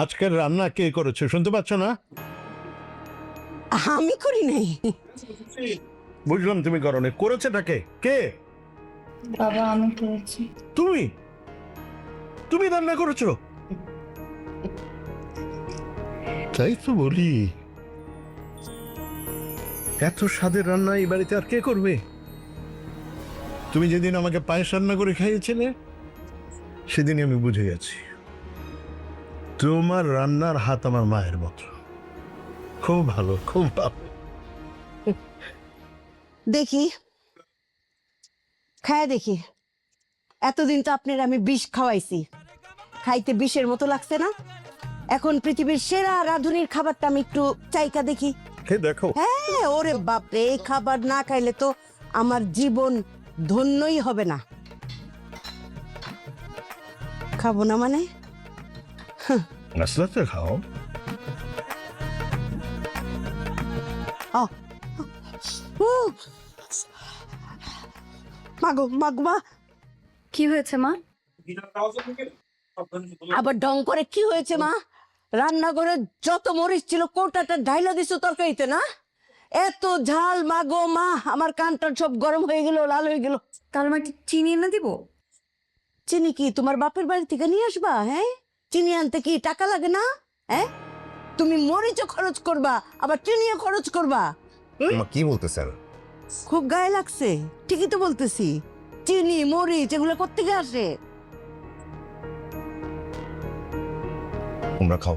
আজকের রান্না কে করেছে শুনতে পাচ্ছ না? আমি করি নাই। বুঝলাম তুমি করনি, করেছেটা কে? কে? বাবা আমি করেছি। তুমি তুমি রান্না করেছো? তাই তো বলি, এত স্বাদের রান্না এই বাড়িতে আর কে করবে? তুমি যেদিন আমাকে পায়েস রান্না করে খাইয়েছিলে সেদিনই আমি বুঝে গেছি তোমার রান্নার হাত আমার মায়ের মতো। খুব ভালো, খুব ভালো। দেখি, খায় দেখি। এতদিন তো আপনার আমি বিষ খাওয়াইছি, খাইতে বিষের মতো লাগছে না? এখন পৃথিবীর সেরা রাঁধুনির খাবারটা আমি একটু চাইকা দেখি। দেখো, হ্যাঁ, ওরে বাপরে, এই খাবার না খাইলে তো আমার জীবন ধন্যই হবে না। খাবো না মানে? আস্তে আস্তে খাও। মাগো মাগো মা, কি হয়েছে মা? আবার ডং করে কি হয়েছে মা? রান্নাঘরে যত মরিচ ছিল কোটাটা ঢাইলা দিছো তরকারিতে না? এত ঝাল মাগো মা, আমার কানটা সব গরম হয়ে গেল, লাল হয়ে গেল। তাহলে মা একটু চিনি এনে দিব? চিনি কি তোমার বাপের বাড়ি থেকে নিয়ে আসবা? হ্যাঁ, চিনি আনতে কি টাকা লাগে না? হ্যাঁ, তুমি মরিচও খরচ করবা আবার চিনিও খরচ করবা। কি বলতেছেন? খুব গায়ে লাগছে। ঠিকই তো বলতেছি, চিনি মরিচ এগুলো কোত্থেকে আসে? তোমরা খাও।